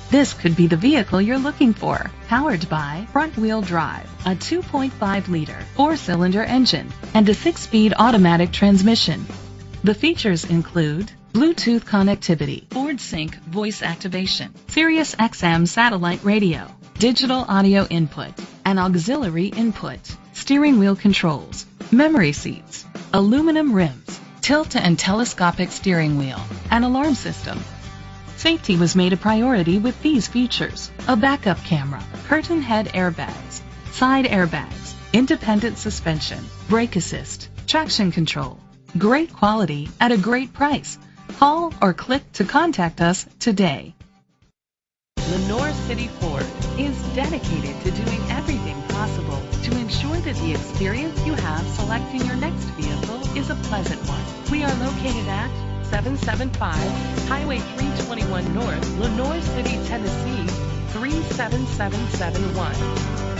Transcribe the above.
This could be the vehicle you're looking for. Powered by front-wheel drive, a 2.5-liter 4-cylinder engine, and a 6-speed automatic transmission. The features include Bluetooth connectivity, Ford Sync voice activation, Sirius XM satellite radio, digital audio input, an auxiliary input, steering wheel controls, memory seats, aluminum rims, tilt and telescopic steering wheel, an alarm system. Safety was made a priority with these features: a backup camera, curtain head airbags, side airbags, independent suspension, brake assist, traction control. Great quality at a great price. Call or click to contact us today. Lenore City Ford is dedicated to doing everything possible to ensure that the experience you have selecting your next vehicle is a pleasant one. We are located at 775 Highway 321 North, Lenore City, Tennessee 37771.